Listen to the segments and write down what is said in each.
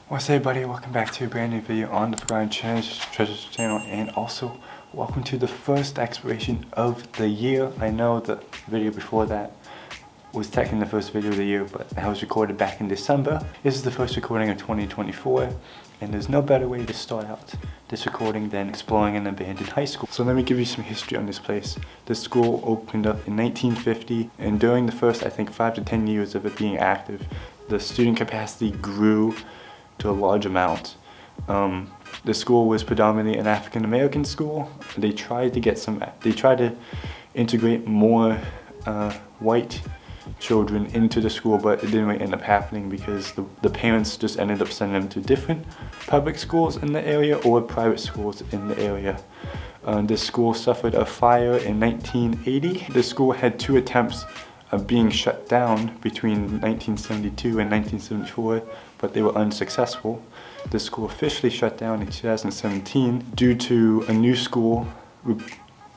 What's up, everybody? Welcome back to a brand new video on the Forgotten Treasures channel, and also welcome to the first exploration of the year. I know the video before that was technically the first video of the year, but that was recorded back in December. This is the first recording of 2024, and there's no better way to start out this recording than exploring an abandoned high school. So let me give you some history on this place. This school opened up in 1950, and during the first, I think, 5 to 10 years of it being active, the student capacity grew to a large amount. The school was predominantly an African American school. They tried to integrate more white children into the school, but it didn't really end up happening because the parents just ended up sending them to different public schools in the area or private schools in the area. This school suffered a fire in 1980. The school had 2 attempts of being shut down between 1972 and 1974, but they were unsuccessful. The school officially shut down in 2017 due to a new school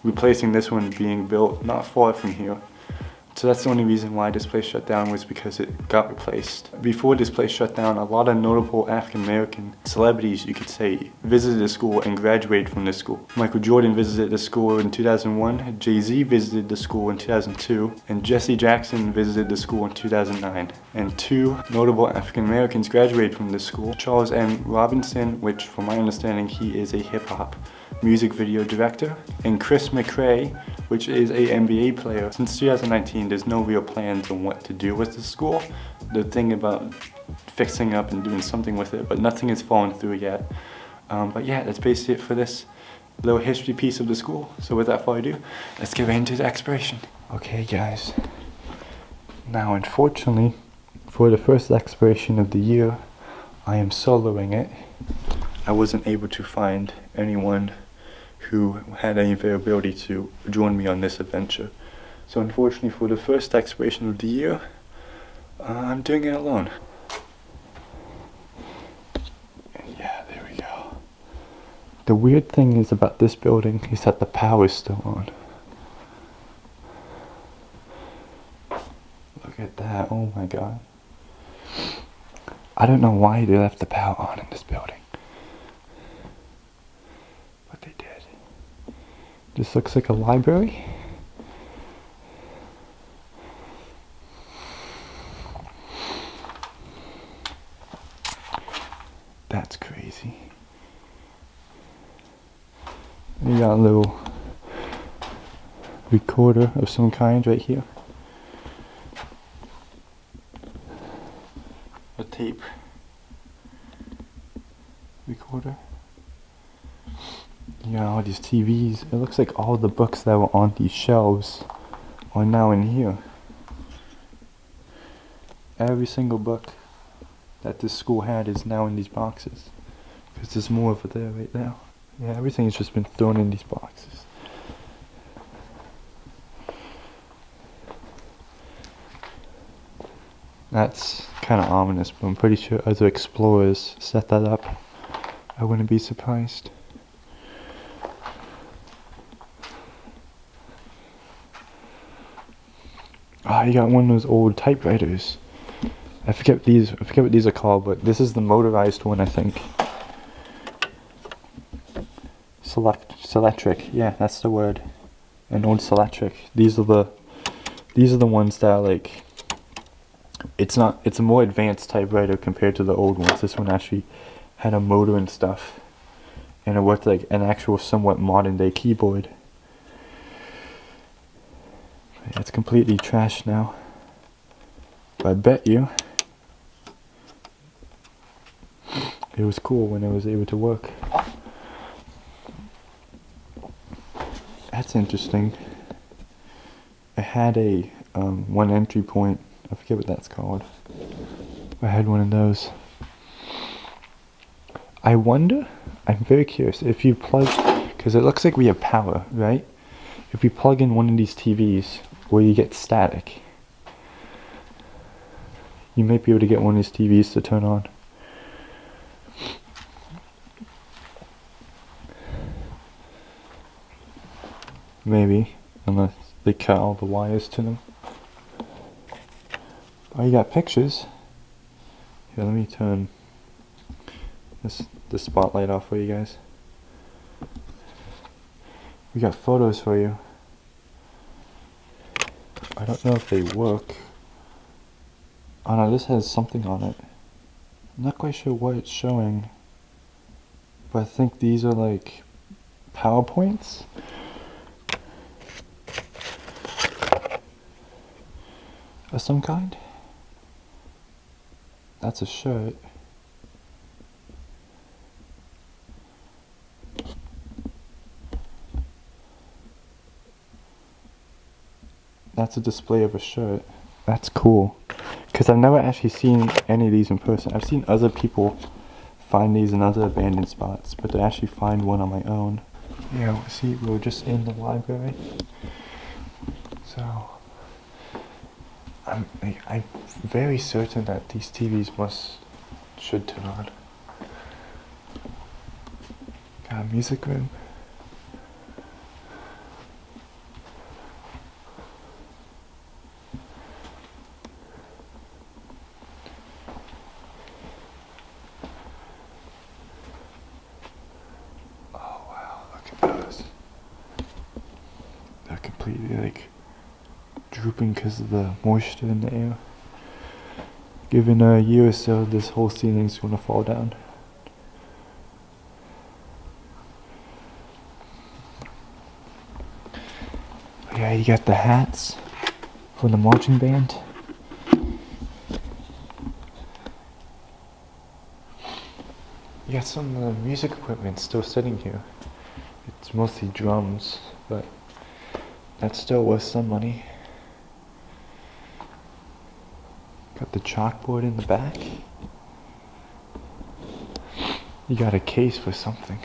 replacing this one being built not far from here. So that's the only reason why this place shut down, was because it got replaced. Before this place shut down, a lot of notable African American celebrities, you could say, visited the school and graduated from this school. Michael Jordan visited the school in 2001, Jay-Z visited the school in 2002, and Jesse Jackson visited the school in 2009. And 2 notable African Americans graduated from this school: Charles M. Robinson, which from my understanding he is a hip-hop music video director, and Chris McCray, which is a NBA player. Since 2019, there's no real plans on what to do with the school. They're thinking about fixing up and doing something with it, but nothing has fallen through yet. But yeah, that's basically it for this little history piece of the school. So without further ado, let's get right into the exploration. Okay guys, now unfortunately, for the first exploration of the year, I am soloing it. I wasn't able to find anyone who had any availability to join me on this adventure. So unfortunately, for the first exploration of the year, I'm doing it alone. And yeah, there we go. The weird thing is about this building is that the power is still on. Look at that, oh my god. I don't know why they left the power on in this building, but they did. This looks like a library. That's crazy. You got a little recorder of some kind right here. A tape recorder. You got all these TVs. It looks like all the books that were on these shelves are now in here. Every single book that this school had is now in these boxes, because there's more over there right now. Yeah, everything's just been thrown in these boxes. That's kind of ominous, but I'm pretty sure other explorers set that up. I wouldn't be surprised. Ah, you got one of those old typewriters. I forget what these are called, but this is the motorized one, I think. Selectric, yeah, that's the word. An old Selectric. These are the ones that are like, it's a more advanced typewriter compared to the old ones. This one actually had a motor and stuff, and it worked like an actual somewhat modern day keyboard. It's completely trashed now, but I bet you it was cool when it was able to work. That's interesting. It had a one entry point. I forget what that's called. I had one of those. I wonder, I'm very curious, if you plug, because it looks like we have power, right? If we plug in one of these TVs, will you get static? You might be able to get one of these TVs to turn on. Maybe, unless they cut all the wires to them. Oh, you got pictures? Here, let me turn this spotlight off for you guys. We got photos for you. I don't know if they work. Oh no, this has something on it. I'm not quite sure what it's showing, but I think these are like PowerPoints. Of some kind. That's a shirt. That's a display of a shirt. That's cool. Because I've never actually seen any of these in person. I've seen other people find these in other abandoned spots, but to actually find one on my own. Yeah, see, we're just in the library. So, I'm very certain that these TVs should turn on. Got a music room. They're completely like drooping because of the moisture in the air. Given a year or so, this whole ceiling's gonna fall down. Yeah, you got the hats for the marching band. You got some of the music equipment still sitting here. It's mostly drums, but that's still worth some money. Got the chalkboard in the back. You got a case for something.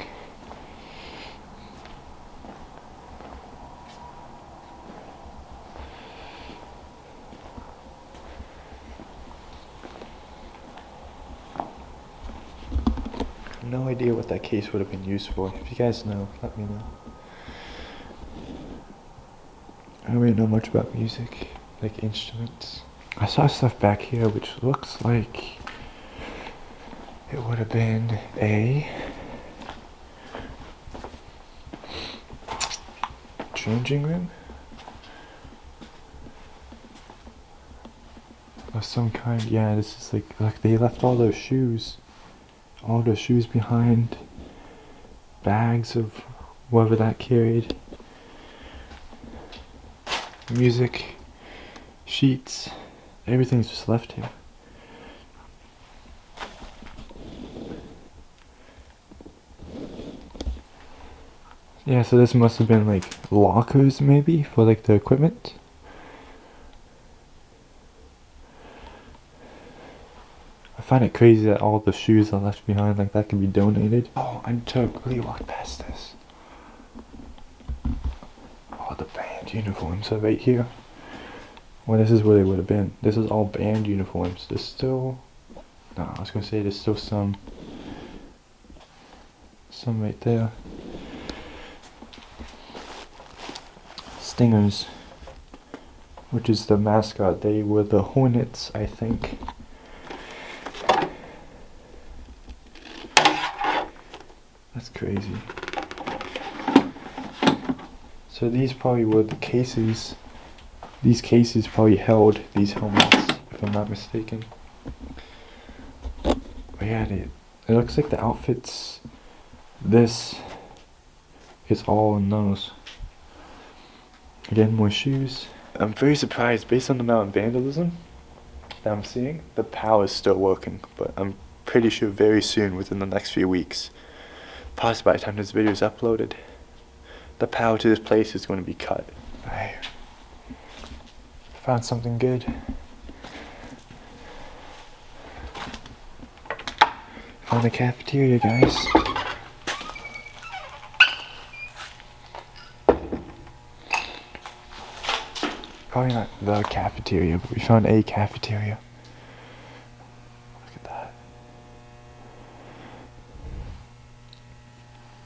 No idea what that case would have been used for. If you guys know, let me know. I don't really know much about music, like instruments. I saw stuff back here which looks like it would have been a changing room of some kind. Yeah, this is like they left all those shoes behind, bags of whatever that carried, music, sheets, everything's just left here. Yeah, so this must have been like lockers maybe for like the equipment. I find it crazy that all the shoes are left behind, like that can be donated. Oh, I totally walked past this. Oh, the band uniforms are right here. Well, this is where they would have been. This is all band uniforms. There's still... No, I was gonna say there's still some right there. Stingers, which is the mascot. They were the Hornets, I think. That's crazy. So these probably were the cases. These cases probably held these helmets, if I'm not mistaken. But yeah, it looks like the outfits. This is all in those. Again, more shoes. I'm very surprised, based on the amount of vandalism that I'm seeing, the power is still working. But I'm pretty sure very soon, within the next few weeks, possibly by the time this video is uploaded, the power to this place is going to be cut. I found something good. Found the cafeteria, guys. Probably not the cafeteria, but we found a cafeteria. Look at that.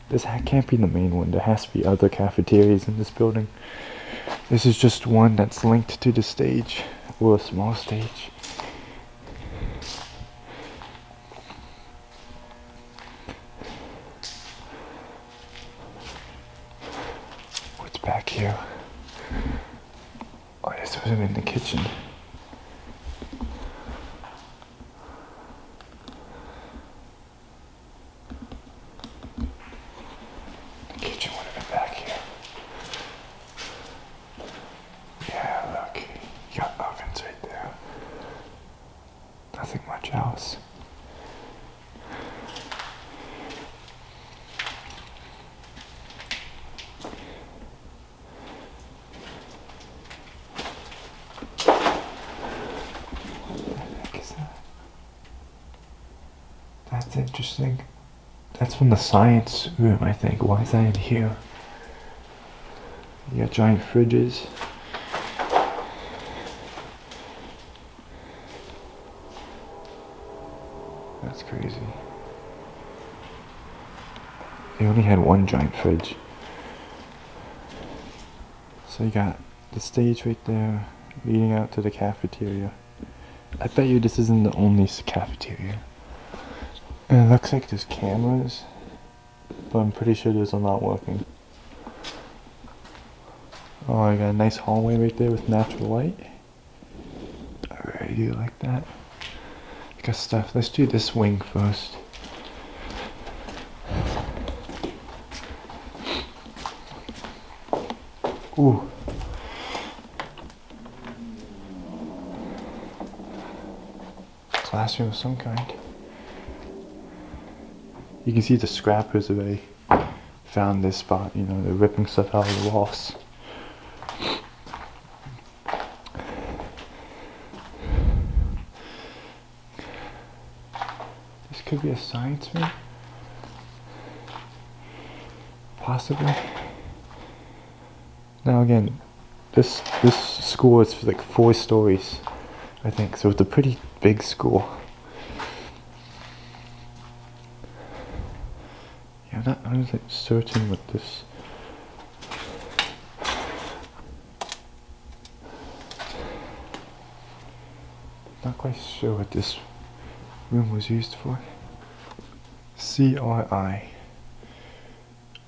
This can't be the main one. There has to be other cafeterias in this building. This is just one that's linked to the stage, or a small stage. here. Oh, this wasn't in the kitchen. The kitchen would have been back here. Yeah, look. You got ovens right there. Nothing much else. That's interesting. That's from the science room, I think. Why is that in here? You got giant fridges. That's crazy. They only had one giant fridge. So you got the stage right there, leading out to the cafeteria. I bet you this isn't the only cafeteria. And it looks like there's cameras, but I'm pretty sure those are not working. Oh, I got a nice hallway right there with natural light. I really do like that. Got stuff. Let's do this wing first. Ooh. Classroom of some kind. You can see the scrappers already found this spot, you know, they're ripping stuff out of the walls. This could be a science room. Possibly. Now again, this school is like 4 stories, I think, so it's a pretty big school. Yeah, I'm not like certain what this. Not quite sure what this room was used for. CRI.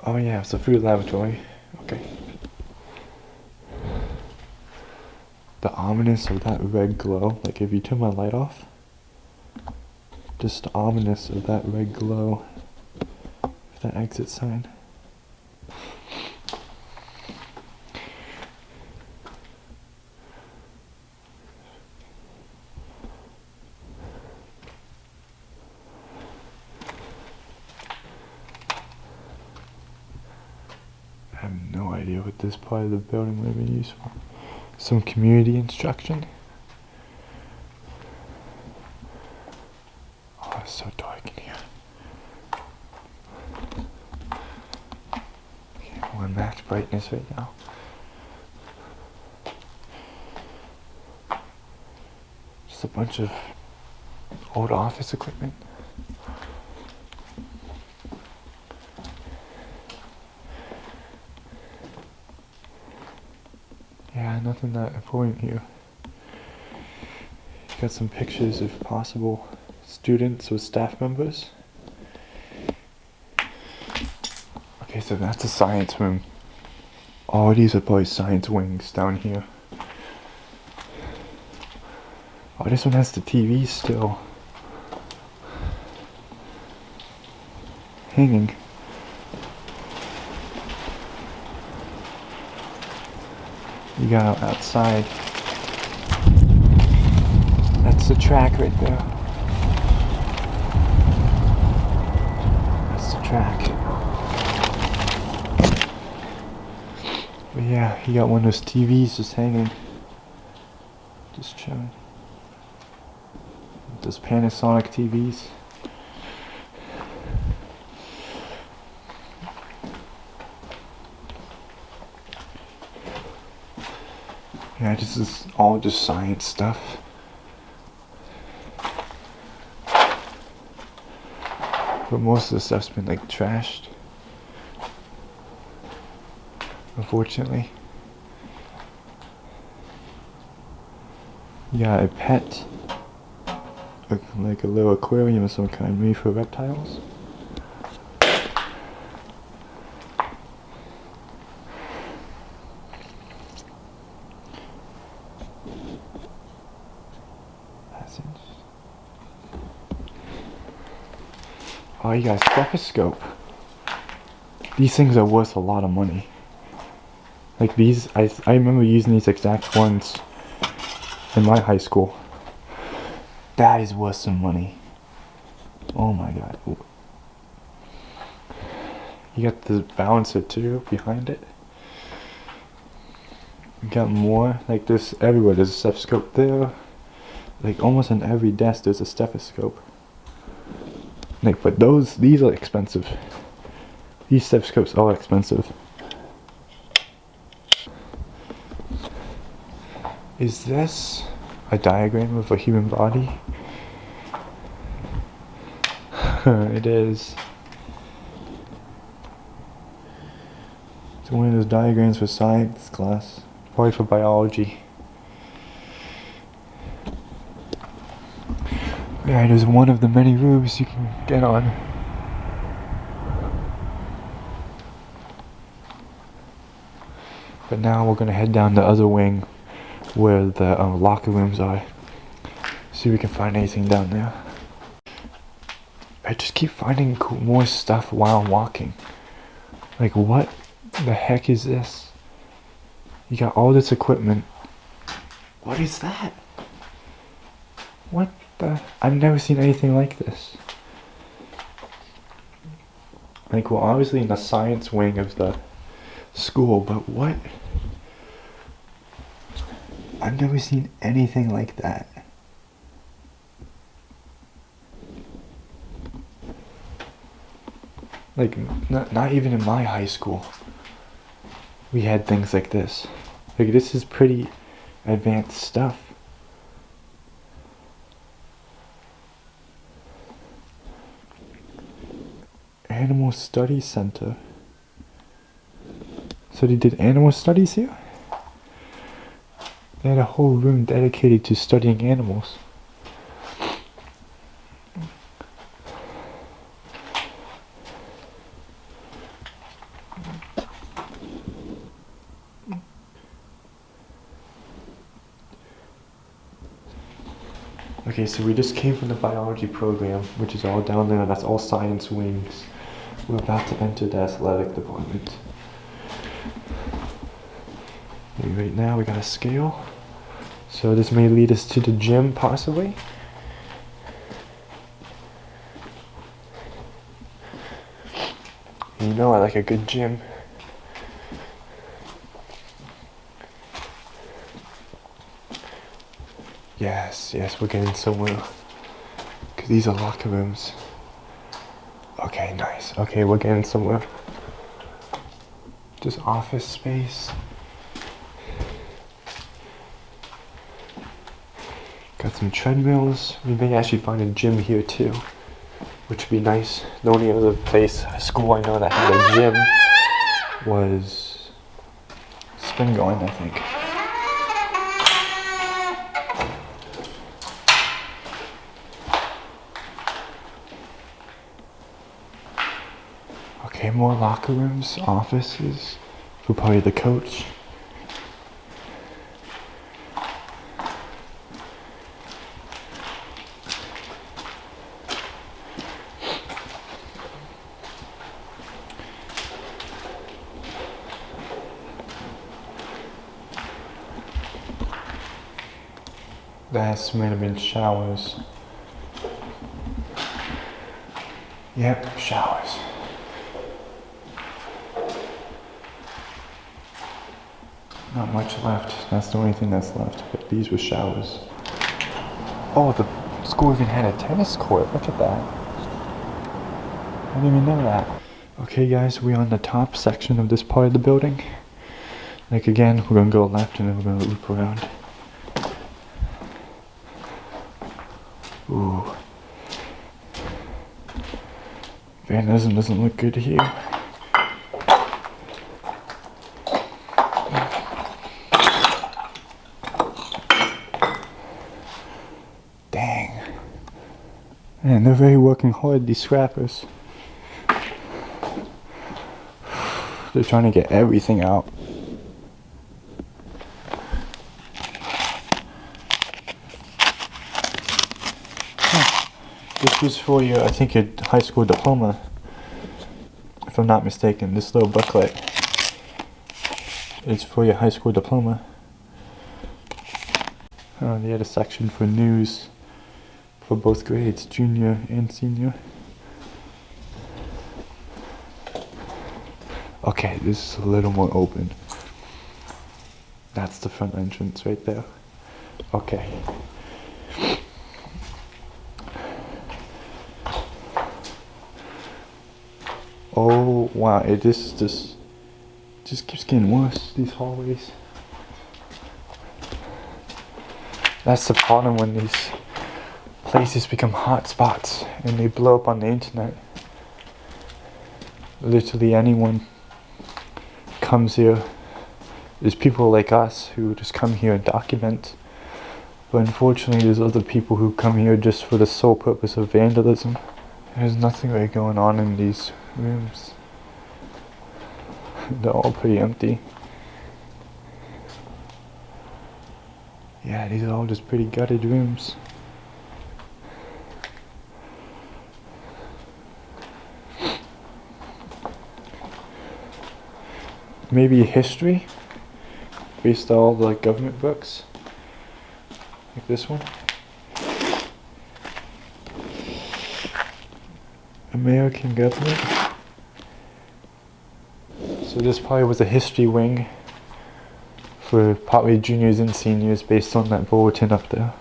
Oh yeah, it's a food laboratory. Okay. The ominous of that red glow, like if you turn my light off, just the ominous of that red glow, of that exit sign. I have no idea what this part of the building would have been used for. Some community instruction. Oh, it's so dark in here. Okay, I want max brightness right now. Just a bunch of old office equipment. Yeah, nothing that important here. Got some pictures of possible students or staff members. Okay, so that's the science room. All these are probably science wings down here. Oh, this one has the TV still hanging. You got outside. That's the track right there. That's the track. But yeah, you got one of those TVs just hanging. Just chilling. Those Panasonic TVs. Yeah, this is all just science stuff. But most of the stuff's been like trashed. Unfortunately. You got a pet. Like a little aquarium of some kind made for reptiles. Oh, you got a stethoscope. These things are worth a lot of money. Like these, I remember using these exact ones in my high school. That is worth some money. Oh my god. You got the balancer too behind it. You got more, like this everywhere. There's a stethoscope there. Like almost on every desk there's a stethoscope. Like, but these are expensive. These stethoscopes are expensive. Is this a diagram of a human body? It is. It's one of those diagrams for science class. Probably for biology. Alright, there's one of the many rooms you can get on. But now we're gonna head down the other wing where the locker rooms are. See if we can find anything down there. I just keep finding more stuff while walking. Like, what the heck is this? You got all this equipment. What is that? What the? I've never seen anything like this. Like, we're obviously in the science wing of the school, but what? I've never seen anything like that. Like, not even in my high school we had things like this. Like, this is pretty advanced stuff. Animal Study Center. So they did animal studies here? They had a whole room dedicated to studying animals. Okay, so we just came from the biology program, which is all down there. That's all science wings. We're about to enter the athletic department. Right now we got a scale. So this may lead us to the gym, possibly. You know I like a good gym. Yes, we're getting somewhere. Because these are locker rooms. Okay, nice. Okay, we're getting somewhere. Just office space. Got some treadmills. We may actually find a gym here too, which would be nice. The only other school I know that had a gym was Spingarn, I think. Okay, more locker rooms, offices, for probably the coach. That might have been showers. Yep, showers. Not much left. That's the only thing that's left. But these were showers. Oh, the school even had a tennis court. Look at that. I didn't even know that. Okay guys, we're on the top section of this part of the building. Like again, we're gonna go left and then we're gonna loop around. Ooh. Vandalism doesn't look good here. Dang. Man, they're very working hard, these scrappers. They're trying to get everything out. This was for your, I think, your high school diploma, if I'm not mistaken. This little booklet is for your high school diploma. They had a section for news for both grades, junior and senior. Okay, this is a little more open. That's the front entrance right there. Okay. Oh wow, it just keeps getting worse, these hallways. That's the problem when these places become hot spots and they blow up on the internet. Literally anyone comes here. There's people like us who just come here and document. But unfortunately there's other people who come here just for the sole purpose of vandalism. There's nothing really going on in these rooms. They're all pretty empty. Yeah, these are all just pretty gutted rooms. Maybe history, based on all the government books, like this one. American government. So this probably was a history wing for probably juniors and seniors based on that bulletin up there.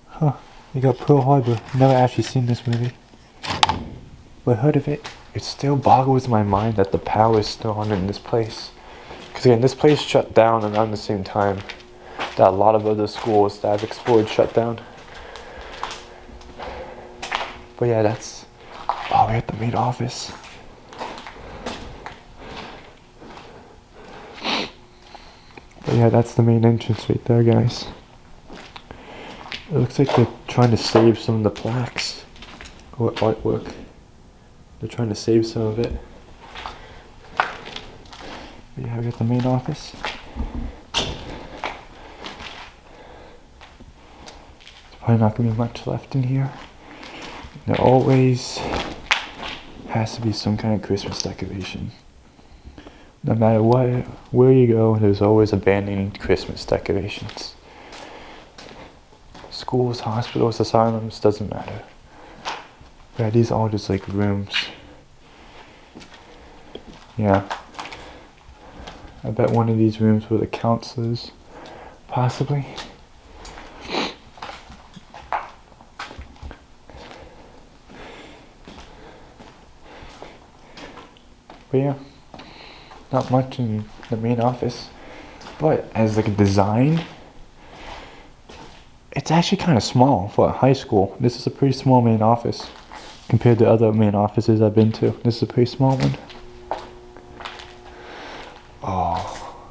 Huh, you got Pearl Harbor. Never actually seen this movie, but heard of it. It still boggles my mind that the power is still on in this place. Because again, this place shut down around the same time that a lot of other schools that I've explored shut down. But yeah, that's... Oh, we're at the main office. But yeah, that's the main entrance right there, guys. It looks like they're trying to save some of the plaques or artwork. They're trying to save some of it. But yeah, we got the main office. There's probably not going to be much left in here. There always has to be some kind of Christmas decoration. No matter where you go, there's always abandoned Christmas decorations. Schools, hospitals, asylums, doesn't matter. Yeah, these are all just like rooms. Yeah. I bet one of these rooms were the counselors, possibly. But yeah, not much in the main office. But as like a design, it's actually kind of small for a high school. This is a pretty small main office compared to other main offices I've been to. This is a pretty small one. Oh,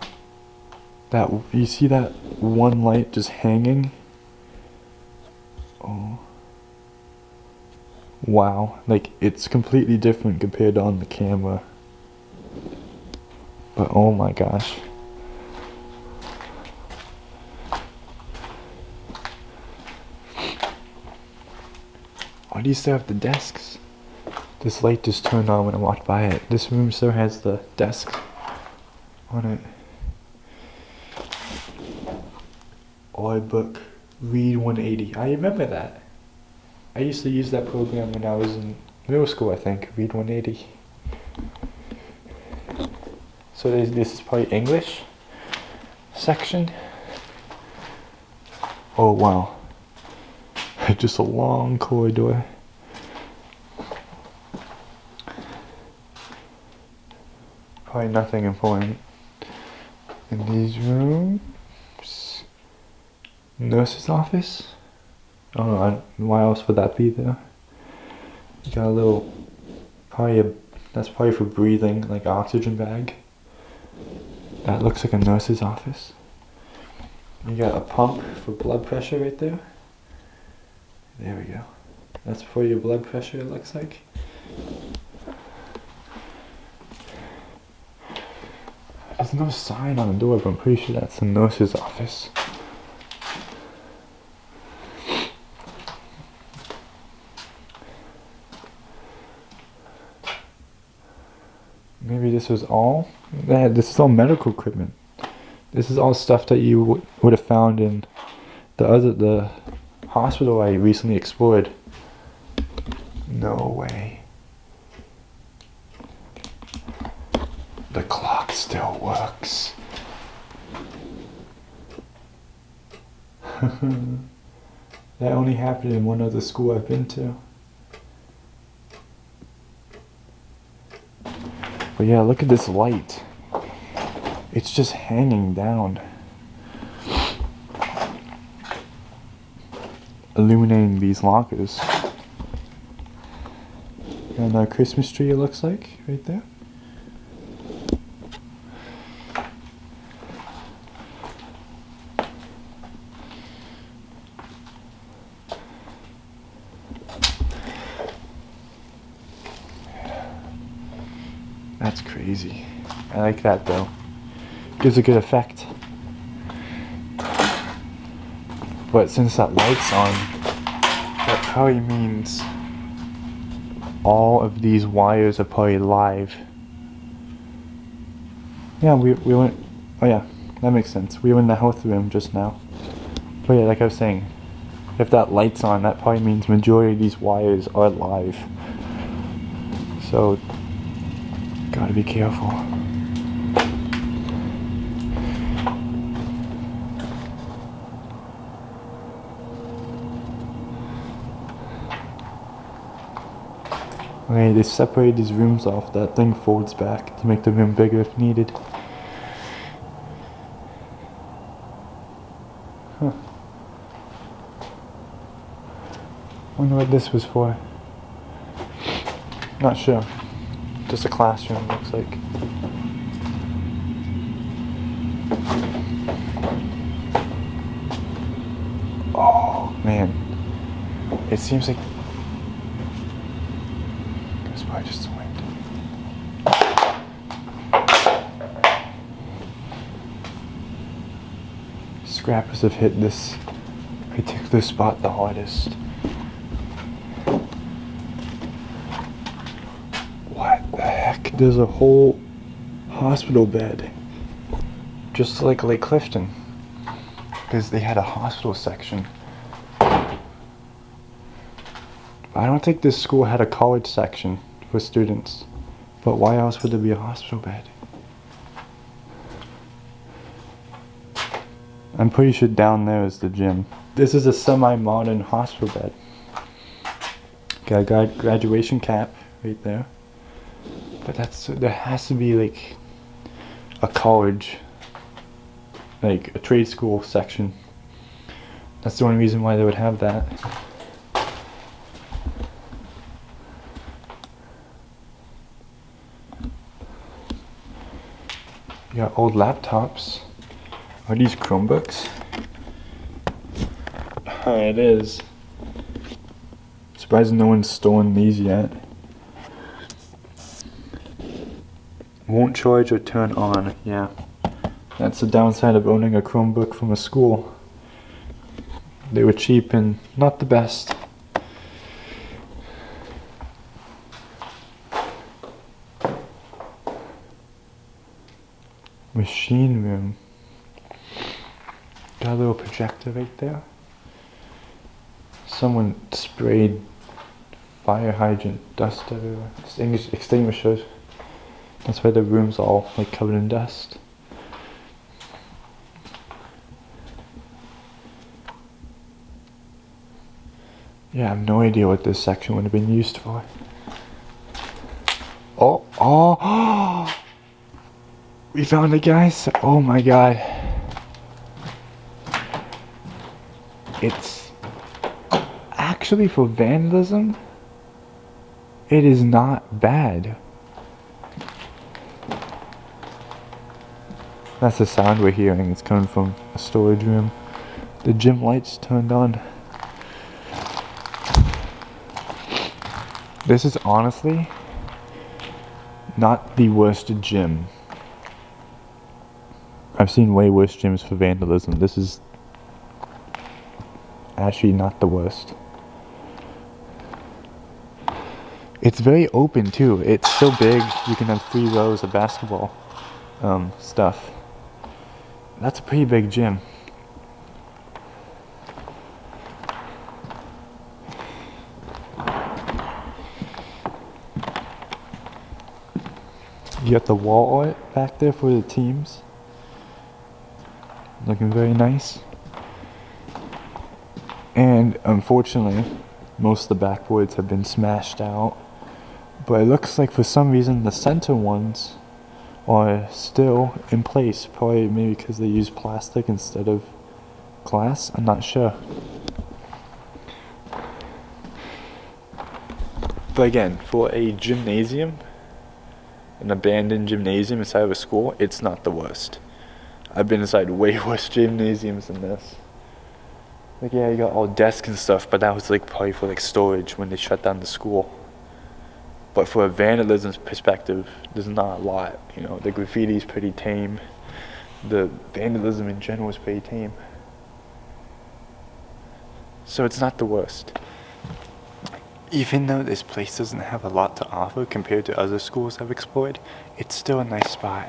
that, you see that one light just hanging? Oh, wow, like it's completely different compared to on the camera. But oh my gosh. Why do you still have the desks? This light just turned on when I walked by it. This room still has the desks on it. Odd book, Read 180. I remember that. I used to use that program when I was in middle school, I think. Read 180. So this is probably English section. Oh wow. Just a long corridor. Probably nothing important in these rooms. Nurse's office. I don't know why else would that be there. You got a little, that's probably for breathing, like oxygen bag. That looks like a nurse's office. You got a pump for blood pressure right there. There we go. That's for your blood pressure, it looks like. There's no sign on the door, but I'm pretty sure that's the nurse's office. Maybe this was all? Yeah, this is all medical equipment. This is all stuff that you would have found in the hospital I recently explored. No way. The clock still works. That only happened in one other school I've been to. But yeah, look at this light. It's just hanging down, illuminating these lockers. And our Christmas tree, it looks like, right there. That's crazy. I like that though. Gives a good effect. But since that light's on, that probably means all of these wires are probably live. Yeah, we went, oh yeah, that makes sense. We were in the health room just now. But yeah, like I was saying, if that light's on, that probably means majority of these wires are live. So, gotta be careful. Okay, they separate these rooms off. That thing folds back to make the room bigger if needed. Huh. Wonder what this was for. Not sure. Just a classroom, looks like. Oh, man. It seems like... It's probably just the wind. Scrappers have hit this particular spot the hardest. What the heck? There's a whole hospital bed. Just like Lake Clifton. Because they had a hospital section. I don't think this school had a college section for students. But why else would there be a hospital bed? I'm pretty sure down there is the gym. This is a semi-modern hospital bed. Got a graduation cap right there. But there has to be like a college, like a trade school section. That's the only reason why they would have that. You got old laptops. Are these Chromebooks? It is. Surprised no one's stolen these yet. Won't charge or turn on. Yeah. That's the downside of owning a Chromebook from a school. They were cheap and not the best. Machine room. Got a little projector right there. Someone sprayed fire hydrant dust everywhere. Extinguishers. That's why the room's all like covered in dust. Yeah, I have no idea what this section would have been used for. Oh! We found it, guys. Oh my god. It's actually for vandalism. It is not bad. That's the sound we're hearing. It's coming from a storage room. The gym lights turned on. This is honestly not the worst gym I've seen way worse gyms for vandalism. This is actually not the worst. It's very open too. It's so big you can have 3 rows of basketball stuff. That's a pretty big gym. You got the wall art back there for the teams. Looking very nice. And unfortunately, most of the backboards have been smashed out. But it looks like for some reason the center ones are still in place. Probably maybe because they use plastic instead of glass. I'm not sure. But again, for a gymnasium, an abandoned gymnasium inside of a school, it's not the worst. I've been inside way worse gymnasiums than this. Like, yeah, you got all desks and stuff, but that was like probably for like storage when they shut down the school. But for a vandalism perspective, there's not a lot. You know, the graffiti's pretty tame. The vandalism in general is pretty tame. So it's not the worst. Even though this place doesn't have a lot to offer compared to other schools I've explored, it's still a nice spot.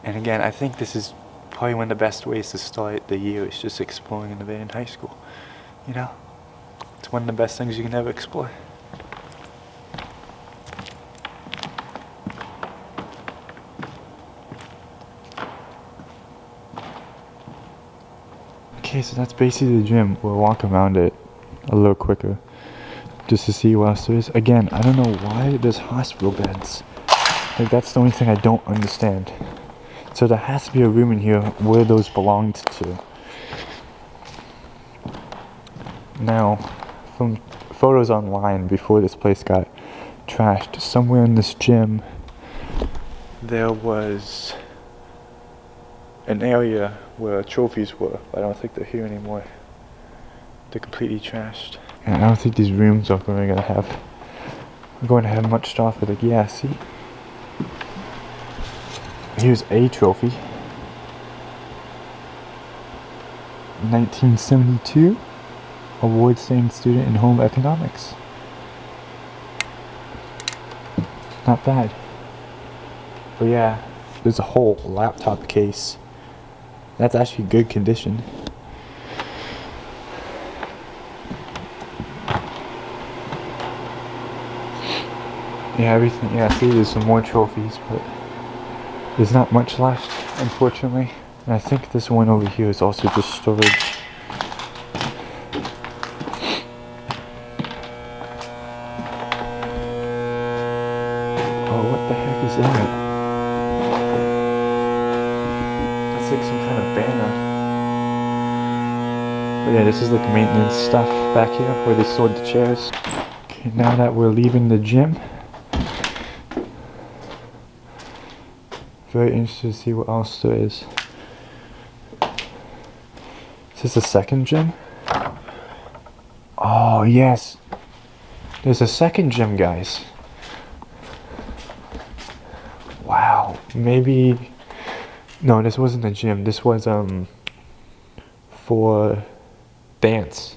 And again, I think this is probably one of the best ways to start the year, is just exploring an abandoned high school. You know? It's one of the best things you can ever explore. Okay, so that's basically the gym. We'll walk around it a little quicker just to see what else there is. Again, I don't know why there's hospital beds. Like, that's the only thing I don't understand. So there has to be a room in here where those belonged to. Now, from photos online before this place got trashed, somewhere in this gym there was an area where trophies were, but I don't think they're here anymore. They're completely trashed. And I don't think these rooms are going to have much stuff. But like, yeah, see? Here's a trophy. 1972 award-winning student in home economics. Not bad. But yeah, there's a whole laptop case. That's actually good condition. Yeah, everything. Yeah, see, there's some more trophies, but there's not much left, unfortunately. And I think this one over here is also just storage. Oh, what the heck is that? That's like some kind of banner. But yeah, this is like maintenance stuff back here where they stored the chairs. Okay, now that we're leaving the gym, very interested to see what else there is. Is this a second gym? Oh yes, there's a second gym, guys. Wow, maybe, no, this wasn't a gym. This was for dance.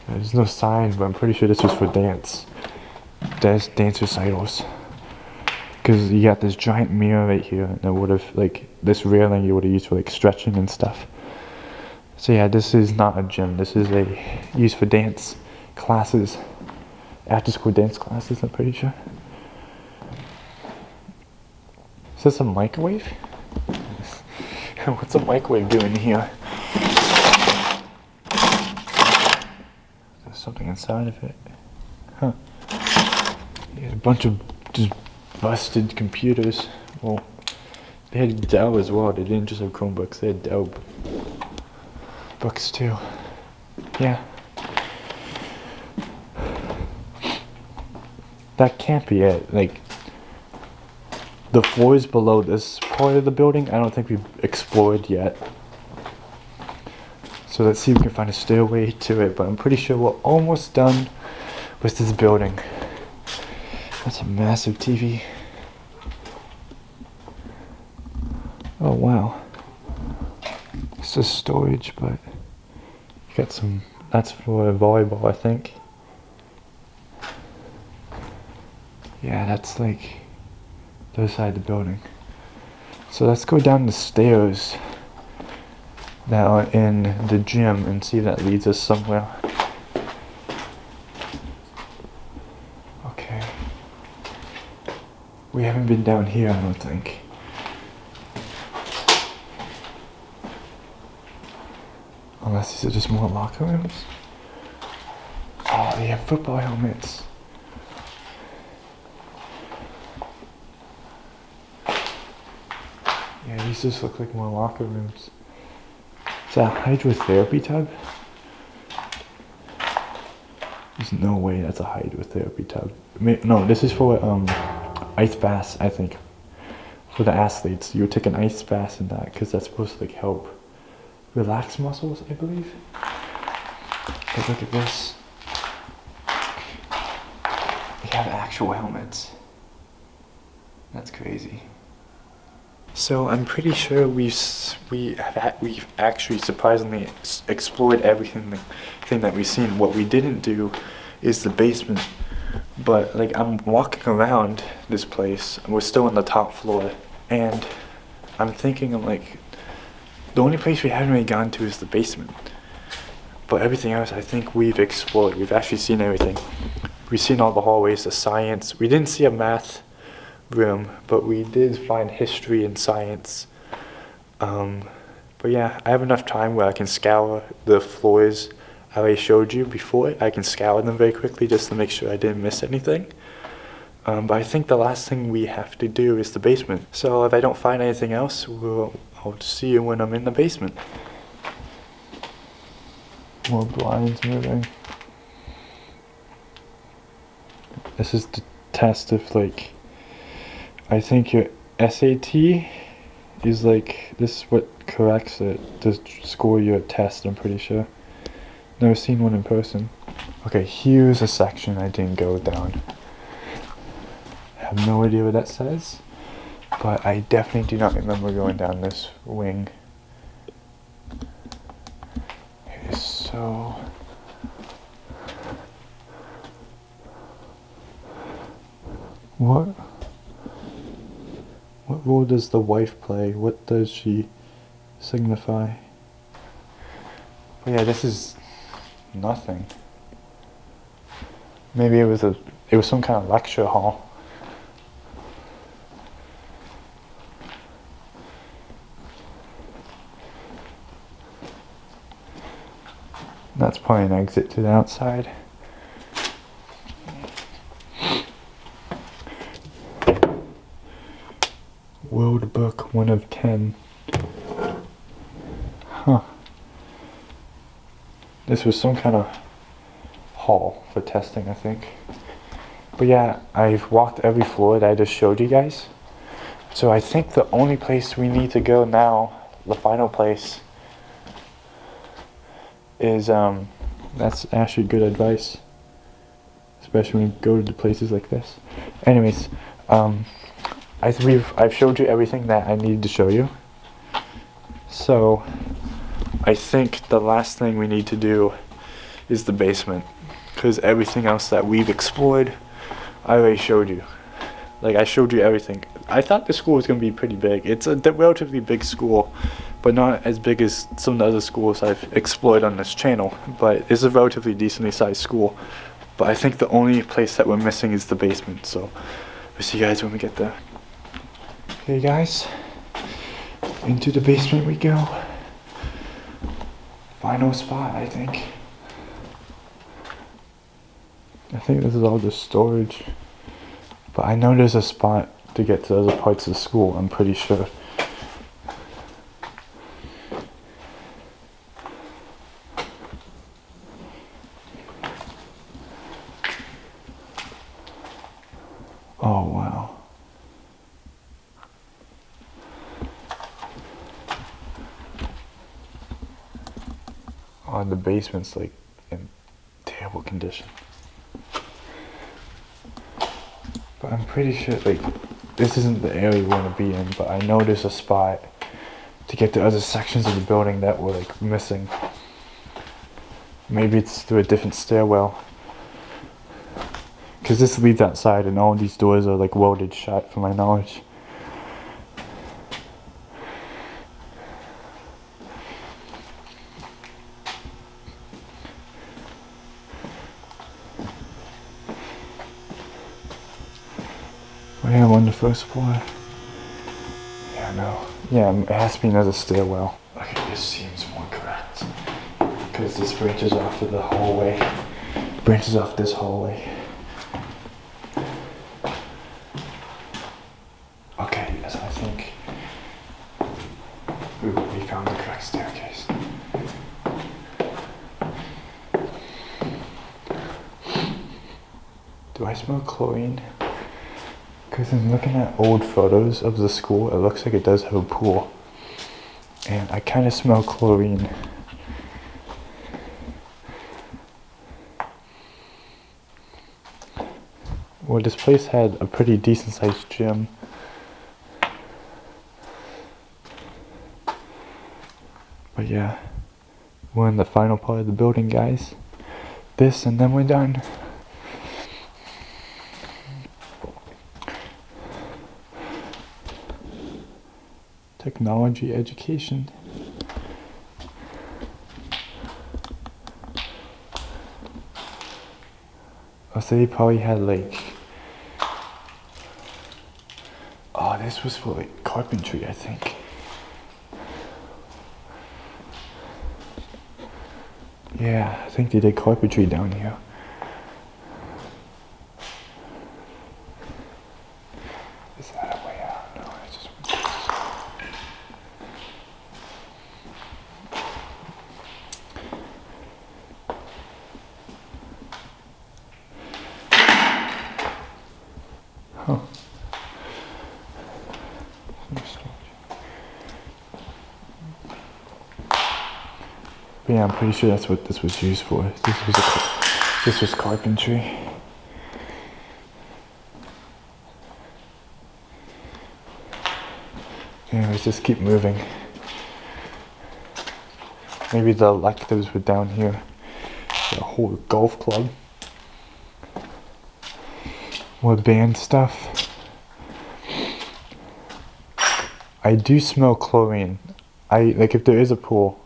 There's no sign, but I'm pretty sure this was for dance. Dance recitals. Because you got this giant mirror right here, and it would have, like, this railing you would have used for like stretching and stuff. So yeah, this is not a gym. This is used for dance classes, after school dance classes, I'm pretty sure. Is this a microwave? What's a microwave doing here? There's something inside of it. Huh. Yeah, a bunch of just busted computers. Well, they had Dell as well. They didn't just have Chromebooks, they had Dell books too. Yeah. That can't be it. Like, the floors below this part of the building, I don't think we've explored yet. So let's see if we can find a stairway to it, but I'm pretty sure we're almost done with this building. That's a massive TV. Oh wow. It's just storage, but you got some, that's for volleyball, I think. Yeah, that's like the other side of the building. So let's go down the stairs that are in the gym and see if that leads us somewhere. Okay. We haven't been down here, I don't think. Unless these are just more locker rooms. Oh, they have football helmets. Yeah, these just look like more locker rooms. Is that a hydrotherapy tub? There's no way that's a hydrotherapy tub. No, this is for ice baths, I think. For the athletes, you would take an ice bath in that because that's supposed to like help relax muscles, I believe. But look at this. They have actual helmets. That's crazy. So I'm pretty sure we've actually surprisingly explored everything that we've seen. What we didn't do is the basement. But like I'm walking around this place, and we're still on the top floor, and I'm thinking I'm like, the only place we haven't really gone to is the basement. But everything else I think we've explored. We've actually seen everything. We've seen all the hallways, the science. We didn't see a math room, but we did find history and science. But yeah, I have enough time where I can scour the floors I already showed you before. I can scour them very quickly just to make sure I didn't miss anything. But I think the last thing we have to do is the basement. So if I don't find anything else, I'll see you when I'm in the basement. More blinds moving. This is to test if like, I think your SAT is like, this is what corrects it to score your test, I'm pretty sure. Never seen one in person. Okay, here's a section I didn't go down. I have no idea what that says, but I definitely do not remember going down this wing. It is so... What role does the wife play? What does she signify? But yeah, this is nothing. Maybe it was some kind of lecture hall. That's probably an exit to the outside. World Book 1 of 10. Huh. This was some kind of hall for testing, I think. But yeah, I've walked every floor that I just showed you guys. So I think the only place we need to go now, the final place, is, that's actually good advice. Especially when you go to places like this. Anyways, I've showed you everything that I needed to show you. So I think the last thing we need to do is the basement, because everything else that we've explored, I already showed you. Like, I showed you everything. I thought the school was going to be pretty big. It's a relatively big school, but not as big as some of the other schools I've explored on this channel. But it's a relatively decently sized school. But I think the only place that we're missing is the basement. So we'll see you guys when we get there. Okay guys, into the basement we go. Final spot, I think. I think this is all just storage. But I know there's a spot to get to other parts of the school, I'm pretty sure. Oh wow. Oh, the basement's like in terrible condition. But I'm pretty sure, like, this isn't the area we want to be in, but I know there's a spot to get to other sections of the building that were like missing. Maybe it's through a different stairwell. Because this leads outside and all these doors are like welded shut from my knowledge. Oh yeah, I'm on the first floor. Yeah, no. Yeah, it has to be another stairwell. Okay, this seems more correct. Because this branches off to the hallway. Branches off this hallway. Okay, yes, I think we found the correct staircase. Do I smell chlorine? Because I'm looking at old photos of the school, it looks like it does have a pool. And I kind of smell chlorine. Well, this place had a pretty decent sized gym. But yeah, we're in the final part of the building, guys. This and then we're done. Technology education. Oh, so they probably had like, oh, this was for like carpentry, I think. Yeah, I think they did carpentry down here. Is that a way out? No, I just went Huh. But yeah, I'm pretty sure that's what this was used for. This was carpentry. Anyways, just keep moving. Maybe the electives were down here. The whole golf club. More band stuff. I do smell chlorine. Like if there is a pool.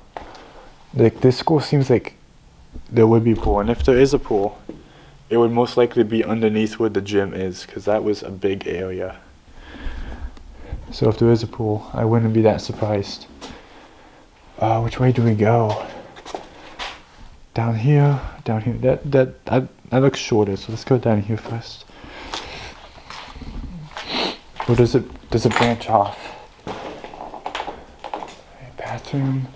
Like this school seems like there would be a pool, and if there is a pool, it would most likely be underneath where the gym is, because that was a big area. So if there is a pool, I wouldn't be that surprised. Which way do we go? Down here, down here. That looks shorter, so let's go down here first. Or does it branch off? Okay, bathroom.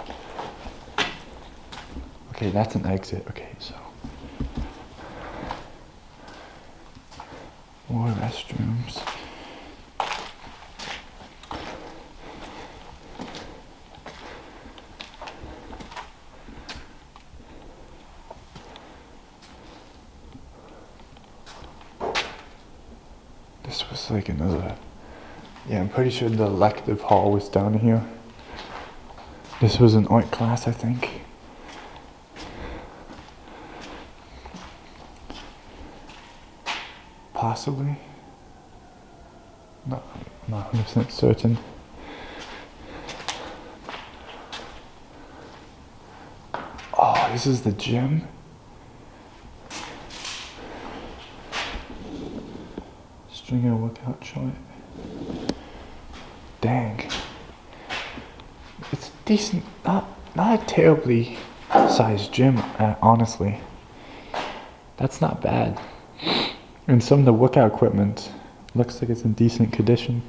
Okay, that's an exit. Okay, so more restrooms. This was like another. Yeah, I'm pretty sure the elective hall was down here. This was an art class, I think. Possibly. Not 100% certain. Oh, this is the gym? Stringer workout chart. Dang. It's decent. Not a terribly sized gym, honestly. That's not bad. And some of the workout equipment looks like it's in decent condition.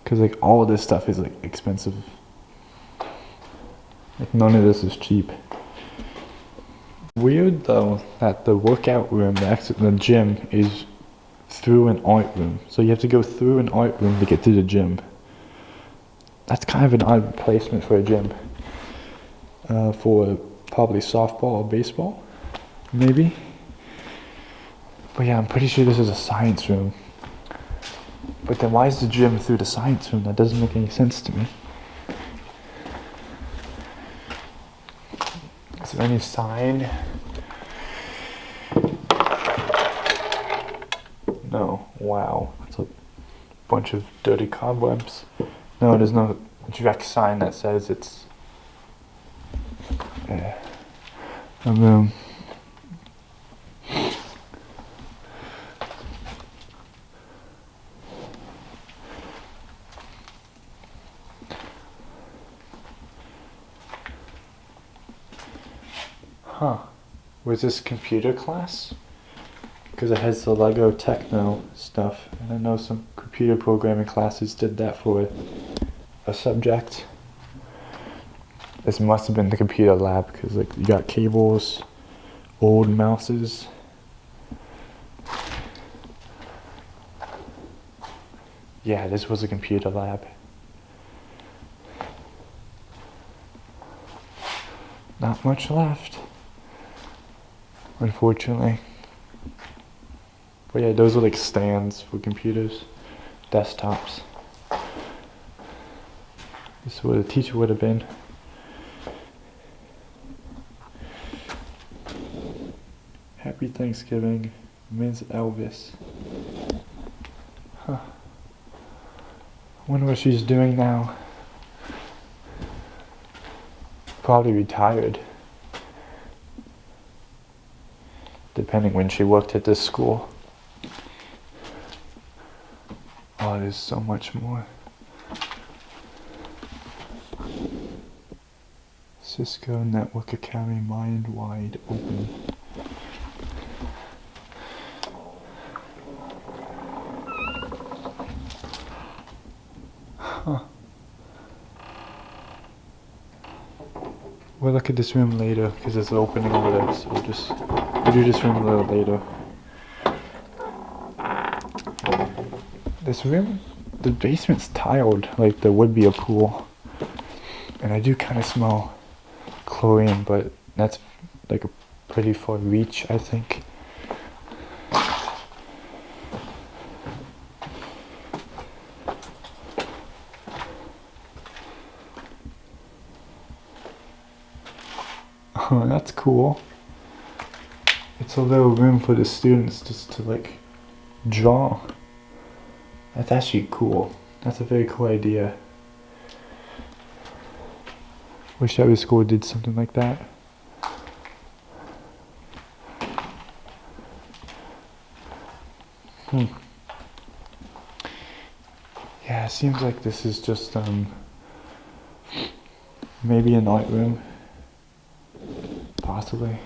Because like all of this stuff is like expensive. Like none of this is cheap. Weird though that the workout room next to the gym is through an art room. So you have to go through an art room to get to the gym. That's kind of an odd placement for a gym. For probably softball or baseball, maybe. But yeah, I'm pretty sure this is a science room. But then why is the gym through the science room? That doesn't make any sense to me. Is there any sign? No. Wow. It's a bunch of dirty cobwebs. No, there's no direct sign that says it's a room. Huh. Was this computer class? Because it has the Lego Techno stuff, and I know some computer programming classes did that for a subject. This must have been the computer lab, because like you got cables, old mouses. Yeah, this was a computer lab. Not much left, unfortunately. But yeah, those are like stands for computers, desktops. This is where the teacher would have been. Happy Thanksgiving, Ms. Elvis. Huh. Wonder what she's doing now. Probably retired. Depending when she worked at this school. Oh, there's so much more. Cisco Network Academy Mind Wide Open. Huh. We'll look at this room later because there's an opening over there, so we'll do this room a little later. This room, the basement's tiled like there would be a pool. And I do kind of smell chlorine, but that's like a pretty far reach, I think. Oh, that's cool. It's a little room for the students just to like draw. That's actually cool. That's a very cool idea. Wish every school did something like that. Yeah, it seems like this is just maybe an art room. Possibly.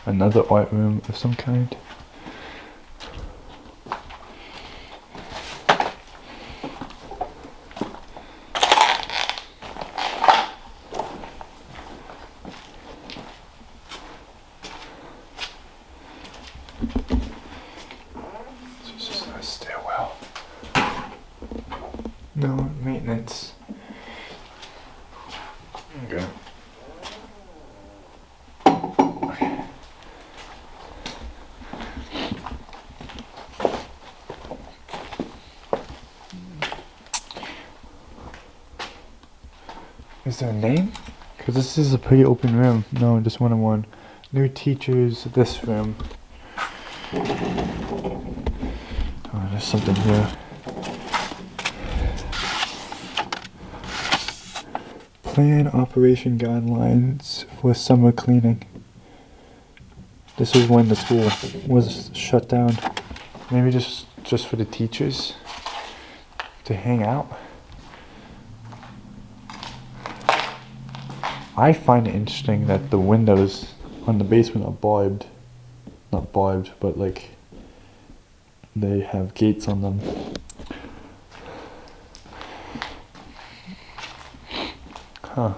Another art room of some kind. This is a stairwell. No maintenance. Okay. Is there a name? Because this is a pretty open room. No, just one-on-one. New teachers, this room. Oh, there's something here. Plan operation guidelines for summer cleaning. This is when the school was shut down. Maybe just for the teachers to hang out. I find it interesting that the windows on the basement are barbed. Not barbed, but like they have gates on them. Huh.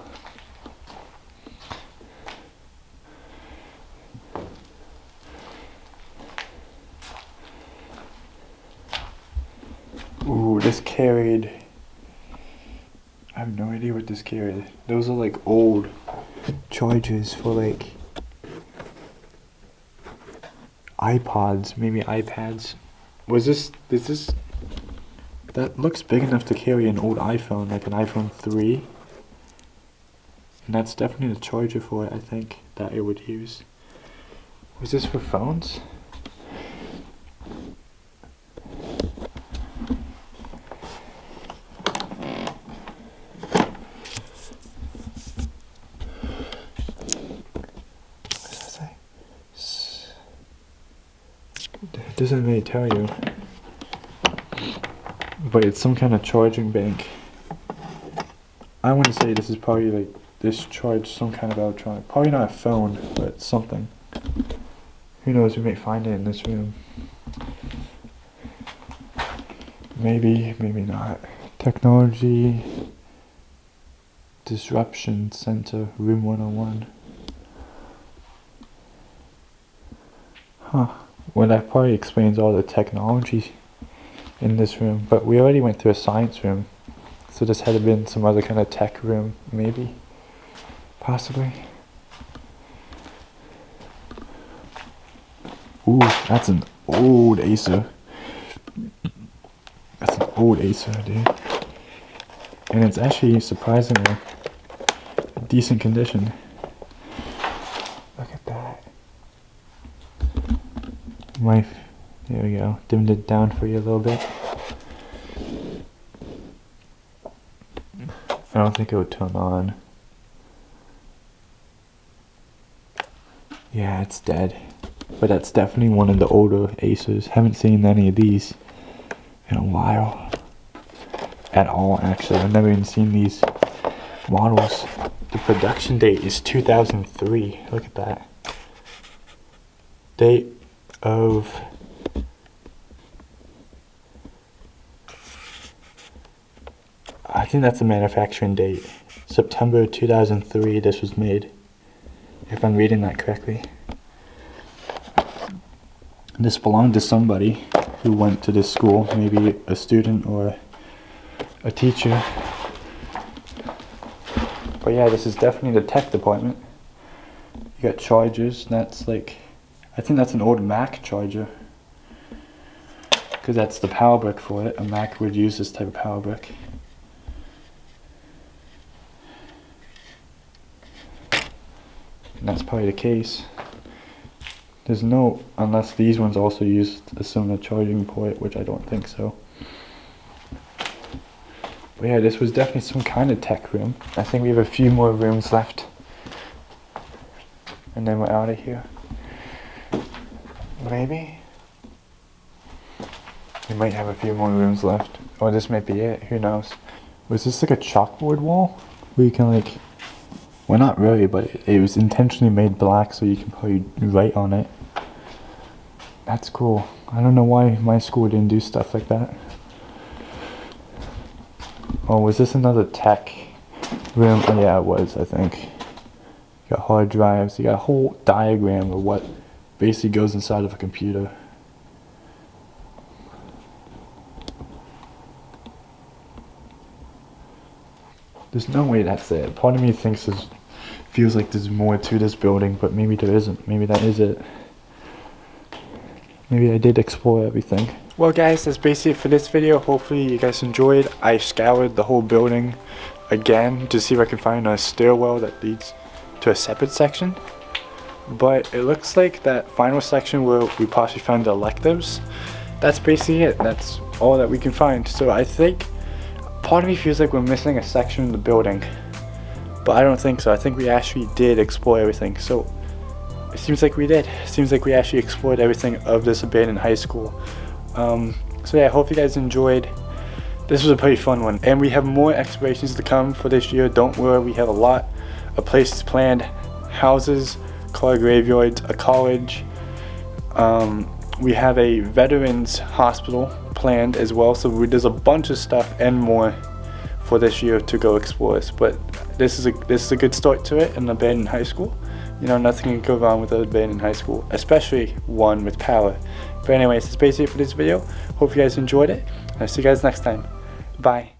Ooh, this carried. I have no idea what this carried. Those are like old chargers for like iPods, maybe iPads. Is this That looks big enough to carry an old iPhone, like an iPhone 3. And that's definitely the charger for it, I think, that it would use. Was this for phones? It doesn't really tell you, but it's some kind of charging bank. I want to say this is probably like discharge some kind of electronic. Probably not a phone, but something. Who knows, we may find it in this room. Maybe, maybe not. Technology Disruption Center, room 101. Huh. Well, that probably explains all the technology in this room, but we already went through a science room, so this had been some other kind of tech room, maybe, possibly. Ooh, that's an old Acer. That's an old Acer, dude. And it's actually surprisingly decent condition. Look at that. There we go. Dimmed it down for you a little bit. I don't think it would turn on. Yeah, it's dead. But that's definitely one of the older Acers. Haven't seen any of these in a while. At all, actually. I've never even seen these models. The production date is 2003. Look at that. Date of I think that's the manufacturing date. September 2003 this was made, if I'm reading that correctly. This belonged to somebody who went to this school, maybe a student or a teacher. But yeah, this is definitely the tech department. You got chargers, and that's like, I think that's an old Mac charger, because that's the power brick for it. A Mac would use this type of power brick. And that's probably the case. There's no, unless these ones also use a similar charging port, which I don't think so. But yeah, this was definitely some kind of tech room. I think we have a few more rooms left. And then we're out of here. Maybe? We might have a few more rooms left. Or this might be it, who knows. Was this like a chalkboard wall? Where you can like, well not really, but it was intentionally made black so you can probably write on it. That's cool. I don't know why my school didn't do stuff like that. Oh, was this another tech room? Oh, yeah, it was, I think. You got hard drives. You got a whole diagram of what basically goes inside of a computer. There's no way that's it. Part of me thinks feels like there's more to this building, but maybe there isn't. Maybe that is it. Maybe I did explore everything. Well guys, that's basically it for this video. Hopefully you guys enjoyed. I scoured the whole building again to see if I can find a stairwell that leads to a separate section. But it looks like that final section where we possibly found the electives, that's basically it. That's all that we can find. So I think part of me feels like we're missing a section in the building, but I don't think so. I think we actually did explore everything. So it seems like we did. It seems like we actually explored everything of this abandoned high school. So yeah, I hope you guys enjoyed. This was a pretty fun one, and we have more explorations to come for this year. Don't worry, we have a lot of places planned. Houses, car graveyards, a college. We have a veterans hospital planned as well, so there's a bunch of stuff and more for this year to go explore. But this is a good start to it, an abandoned high school. You know, nothing can go wrong with an abandoned high school, especially one with power. But anyways, that's basically it for this video. Hope you guys enjoyed it. I'll see you guys next time. Bye.